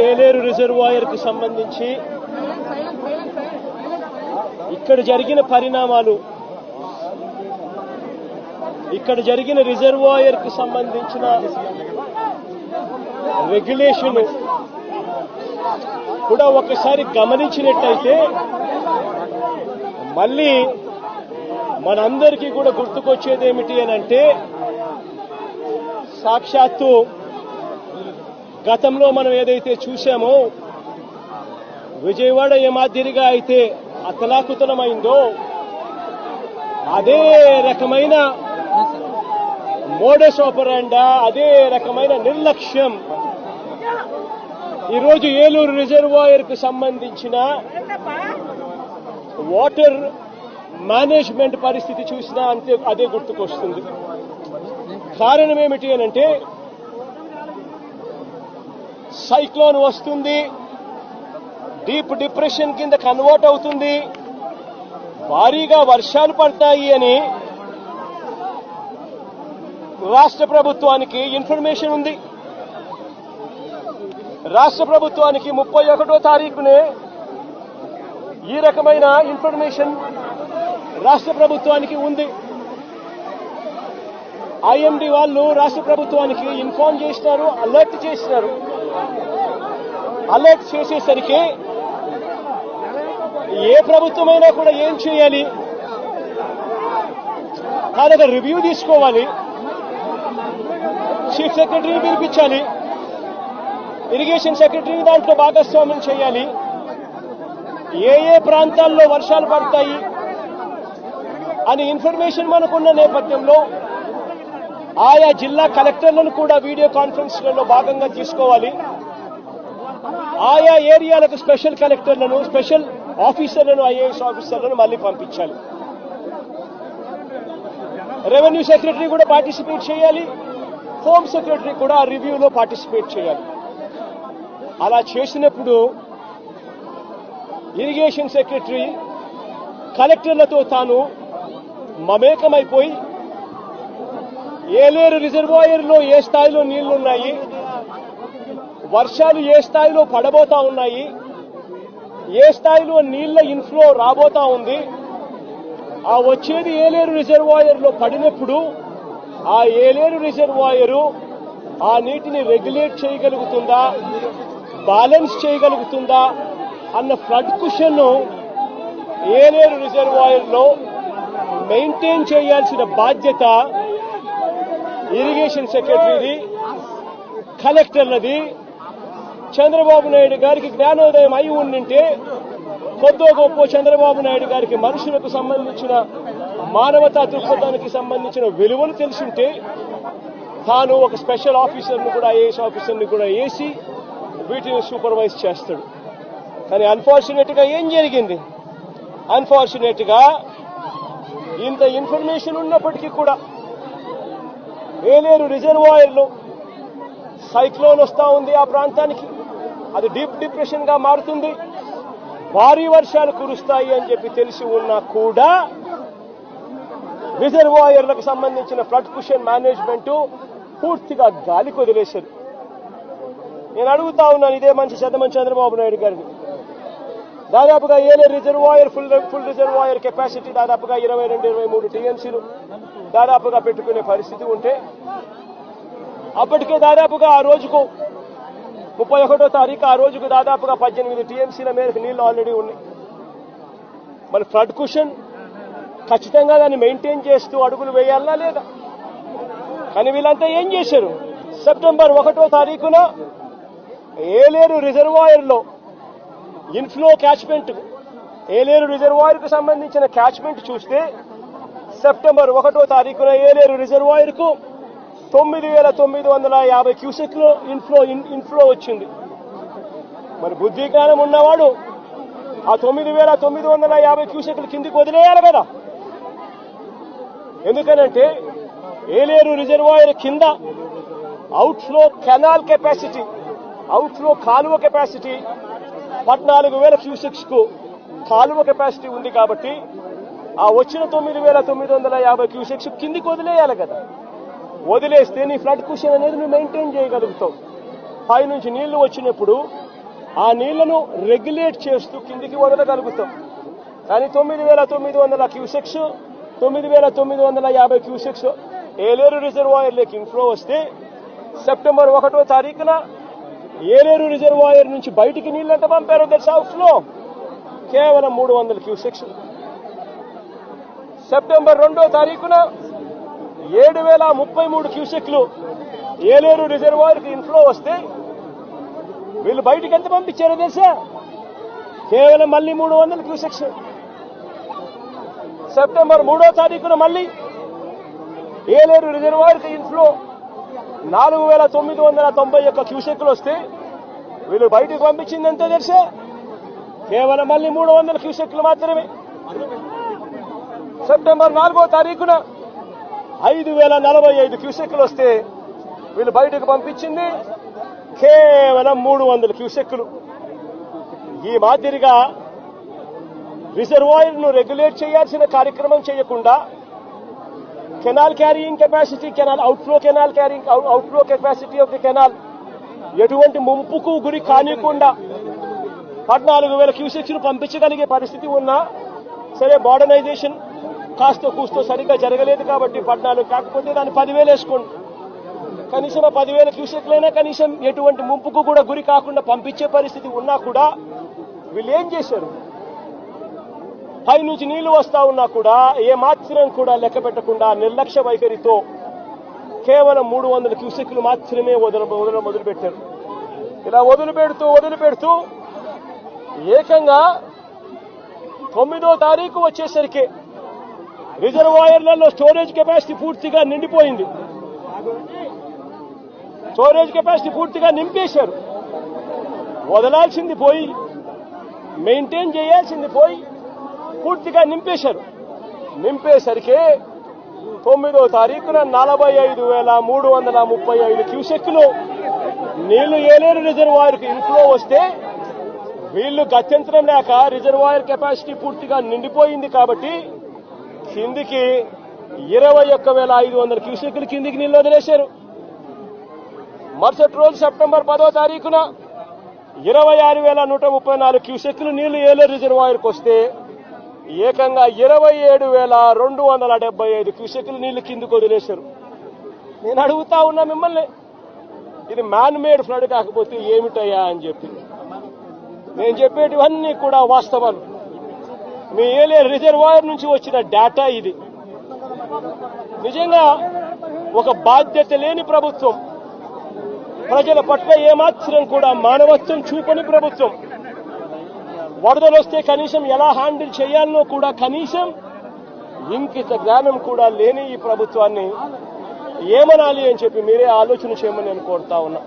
Yeleru reservoir కు సంబంధించి ఇక్కడ జరిగిన పరిణామాలు, ఇక్కడ జరిగిన రిజర్వాయర్ కు సంబంధించిన రెగ్యులేషన్ కూడా ఒకసారి గమనించినట్టయితే మళ్ళీ మనందరికీ కూడా గుర్తుకొచ్చేది ఏమిటి అని అంటే, సాక్షాత్తు గతంలో మనం ఏదైతే చూశామో విజయవాడ ఏ మాదిరిగా అయితే అతలాకుతలమైందో అదే రకమైన మోడస్ ఆపరాండా, అదే రకమైన నిర్లక్ష్యం ఈరోజు ఏలూరు రిజర్వాయర్ కు సంబంధించిన వాటర్ మేనేజ్మెంట్ పరిస్థితి చూసినా అంతే అదే గుర్తుకొస్తుంది. కారణం ఏమిటి అనంటే, సైక్లోన్ వస్తుంది, డీప్ డిప్రెషన్ కింద కన్వర్ట్ అవుతుంది, భారీగా వర్షాలు పడతాయి అని రాష్ట్ర ప్రభుత్వానికి ఇన్ఫర్మేషన్ ఉంది. రాష్ట్ర ప్రభుత్వానికి 31వ తారీఖునే ఈ రకమైన ఇన్ఫర్మేషన్ రాష్ట్ర ప్రభుత్వానికి ఉంది. ఐఎండీ వాళ్ళు రాష్ట్ర ప్రభుత్వానికి ఇన్ఫార్మ్ చేసినారు, అలర్ట్ చేసినారు. అలర్ట్ చేసేసరికి ఏ ప్రభుత్వమైనా కూడా ఏం చేయాలి, దానికి రివ్యూ తీసుకోవాలి, చీఫ్ సెక్రటరీని పిలిపించాలి, ఇరిగేషన్ సెక్రటరీని దాంట్లో భాగస్వామ్యం చేయాలి, ఏ ఏ ప్రాంతాల్లో వర్షాలు పడతాయి అని ఇన్ఫర్మేషన్ మనకున్న నేపథ్యంలో ఆయా జిల్లా కలెక్టర్లను కూడా వీడియో కాన్ఫరెన్స్లలో భాగంగా తీసుకోవాలి. ఆయా ఏరియాలకు స్పెషల్ కలెక్టర్లను, స్పెషల్ ఆఫీసర్లను, ఐఏఎస్ ఆఫీసర్లను మళ్లీ పంపించాలి. రెవెన్యూ సెక్రటరీ కూడా పార్టిసిపేట్ చేయాలి, హోమ్ సెక్రటరీ కూడా ఆ రివ్యూలో పార్టిసిపేట్ చేయాలి. అలా చేసినప్పుడు ఇరిగేషన్ సెక్రటరీ కలెక్టర్లతో తాను మమేకమైపోయి ఏలేరు రిజర్వాయర్లో ఏ స్థాయిలో నీళ్లున్నాయి, వర్షాలు ఏ స్థాయిలో పడబోతా ఉన్నాయి, ఏ స్థాయిలో నీళ్ల ఇన్ఫ్లో రాబోతా ఉంది, ఆ వచ్చేది ఏలేరు రిజర్వాయర్లో పడినప్పుడు ఆ ఏలేరు రిజర్వాయరు ఆ నీటిని రెగ్యులేట్ చేయగలుగుతుందా, బ్యాలెన్స్ చేయగలుగుతుందా అన్న ఫ్లడ్ కుషన్ ఏలేరు రిజర్వాయర్లో మెయింటైన్ చేయాల్సిన బాధ్యత ఇరిగేషన్ సెక్రటరీది, కలెక్టర్లది. చంద్రబాబు నాయుడు గారికి జ్ఞానోదయం అయి ఉండింటే కొద్దో గొప్ప చంద్రబాబు నాయుడు గారికి మనుషులకు సంబంధించిన మానవతా దృక్పథానికి సంబంధించిన విలువలు తెలుసుంటే తాను ఒక స్పెషల్ ఆఫీసర్ను కూడా, ఐఏఎస్ ఆఫీసర్ని కూడా వేసి వీటిని సూపర్వైజ్ చేస్తాడు. కానీ అన్ఫార్చునేట్ గా ఏం జరిగింది? అన్ఫార్చునేట్ గా ఇంత ఇన్ఫర్మేషన్ ఉన్నప్పటికీ కూడా ఏలేరు రిజర్వాయర్లో సైక్లోన్ వస్తా ఉంది, ఆ ప్రాంతానికి అది డీప్ డిప్రెషన్ గా మారుతుంది, భారీ వర్షాలు కురుస్తాయి అని చెప్పి తెలిసి ఉన్నా కూడా రిజర్వాయర్లకు సంబంధించిన ఫ్లడ్ కుషన్ మేనేజ్మెంట్ పూర్తిగా గాలికి వదిలేశారు. నేను అడుగుతా ఉన్నాను ఇదే మంచి చంద్రబాబు చంద్రబాబు నాయుడు గారిని, దాదాపుగా Yeleru reservoir full reservoir capacity దాదాపుగా 22-23 టీఎంసీలు దాదాపుగా పెట్టుకునే పరిస్థితి ఉంటే అప్పటికే దాదాపుగా ఆ రోజుకు 31వ తారీఖు ఆ రోజుకు దాదాపుగా 18 టీఎంసీల మేరకు నీళ్లు ఆల్రెడీ ఉన్నాయి. మరి ఫ్లడ్ కుషన్ ఖచ్చితంగా దాన్ని మెయింటైన్ చేస్తూ అడుగులు వేయాలా లేదా? కానీ వీళ్ళంతా ఏం చేశారు? సెప్టెంబర్ 1వ తారీఖున ఏలేరు రిజర్వాయర్లో ఇన్ఫ్లో క్యాచ్మెంట్, ఏలేరు రిజర్వాయర్ కు సంబంధించిన క్యాచ్మెంట్ చూస్తే సెప్టెంబర్ 1వ తారీఖున ఏలేరు రిజర్వాయర్ కు 9,950 క్యూసెక్లు ఇన్ఫ్లో వచ్చింది. మరి బుద్ధి జ్ఞానం ఉన్నవాడు ఆ 9,950 క్యూసెక్లు కిందికి వదిలేయాలి కదా. ఎందుకనంటే ఏలేరు రిజర్వాయర్ కింద అవుట్ఫ్లో కెనాల్ కెపాసిటీ, అవుట్ఫ్లో కాలువ కెపాసిటీ 14,000 క్యూసెక్స్ కు కాలువ కెపాసిటీ ఉంది. కాబట్టి ఆ వచ్చిన 9,950 క్యూసెక్స్ కిందికి వదిలేయాలి కదా. వదిలేస్తే నీ ఫ్లడ్ కుషన్ అనేది నువ్వు మెయింటైన్ చేయగలుగుతావు. పై నుంచి నీళ్లు వచ్చినప్పుడు ఆ నీళ్లను రెగ్యులేట్ చేస్తూ కిందికి వదలగలుగుతాం. కానీ 9,900 క్యూసెక్స్ 9,950 క్యూసెక్స్ ఏలేరు రిజర్వాయర్లోకి ఇన్ఫ్లో వస్తే సెప్టెంబర్ 1వ తారీఖున ఏలేరు రిజర్వాయర్ నుంచి బయటికి నీళ్ళు ఎంత పంపారో తెలుసా? అవుట్ఫ్లో కేవలం 300 క్యూసెక్స్. సెప్టెంబర్ 2వ తారీఖున 7,033 క్యూసెక్లు ఏలేరు రిజర్వాయర్కి ఇన్ఫ్లో వస్తే వీళ్ళు బయటికి ఎంత పంపించారో తెలుసా? కేవలం మళ్ళీ 300 క్యూసెక్స్. సెప్టెంబర్ 3వ తారీఖున మళ్ళీ ఏలేరు రిజర్వాయర్కి ఇన్ఫ్లో 4,991 క్యూసెక్లు వస్తే వీళ్ళు బయటకు పంపించింది ఎంతో తెలుసా? కేవలం మళ్ళీ 300 క్యూసెక్లు మాత్రమే. సెప్టెంబర్ 4వ తారీఖున 5,045 క్యూసెక్లు వస్తే వీళ్ళు బయటకు పంపించింది కేవలం 300 క్యూసెక్లు. ఈ మాదిరిగా రిజర్వాయర్ ను రెగ్యులేట్ చేయాల్సిన కార్యక్రమం చేయకుండా canal carrying capacity, outflow capacity of the canal ఎటువంటి ముంపుకు గురి కానికుండా 14,000 క్యూసెక్స్ పంపించగలిగే పరిస్థితి ఉన్నా సరే, మోడర్నైజేషన్ కాస్త కూస్తో సరిగ్గా జరగలేదు కాబట్టి 14, కాకపోతే దాన్ని 10,000 వేసుకోండి. కనీసం ఆ 10,000 క్యూసెక్లైనా కనీసం ఎటువంటి ముంపుకు కూడా గురి కాకుండా పంపించే పరిస్థితి ఉన్నా కూడా వీళ్ళు ఏం చేశారు? పై నుంచి నీళ్లు వస్తా ఉన్నా కూడా ఏ మాత్రం కూడా లెక్క పెట్టకుండా నిర్లక్ష్య వైఖరితో కేవలం 300 క్యూసెక్లు మాత్రమే మొదలుపెట్టారు. ఇలా వదిలిపెడుతూ ఏకంగా 9వ తారీఖు వచ్చేసరికి రిజర్వాయర్లలో స్టోరేజ్ కెపాసిటీ పూర్తిగా నిండిపోయింది. స్టోరేజ్ కెపాసిటీ పూర్తిగా నింపేశారు. వదలాల్సింది పోయి, మెయింటైన్ చేయాల్సింది పోయి పూర్తిగా నింపేశారు. నింపేసరికి 9వ తారీఖున 45,335 క్యూసెక్లు నీళ్లు ఏలేరు రిజర్వాయర్కు ఇన్ఫ్లో వస్తే వీళ్లు గత్యంతరం లేక రిజర్వాయర్ కెపాసిటీ పూర్తిగా నిండిపోయింది కాబట్టి కిందికి 21,500 క్యూసెక్లు కిందికి నీళ్లు వదిలేశారు. మరుసటి రోజు సెప్టెంబర్ 10వ తారీఖున 26,134 క్యూసెక్లు నీళ్లు ఏలేరు రిజర్వాయర్కు వస్తే ఏకంగా 27,275 క్యూసెక్లు నీళ్లు కిందికి వదిలేశారు. నేను అడుగుతా ఉన్నా మిమ్మల్ని, ఇది మ్యాన్ మేడ్ ఫ్లడ్ కాకపోతే ఏమిటయ్యా అని చెప్పి. నేను చెప్పేటివన్నీ కూడా వాస్తవాలు. మీ ఏలేరు రిజర్వాయర్ నుంచి వచ్చిన డేటా ఇది. నిజంగా ఒక బాధ్యత లేని ప్రభుత్వం, ప్రజల పట్ల ఏమాత్రం కూడా మానవత్వం చూపని ప్రభుత్వం, వరదలు వస్తే కనీసం ఎలా హ్యాండిల్ చేయాలనో కూడా కనీసం ఇంకిత జ్ఞానం కూడా లేని ఈ ప్రభుత్వాన్ని ఏమనాలి అని చెప్పి మీరే ఆలోచన చేయమని నేను కోరుతా ఉన్నా.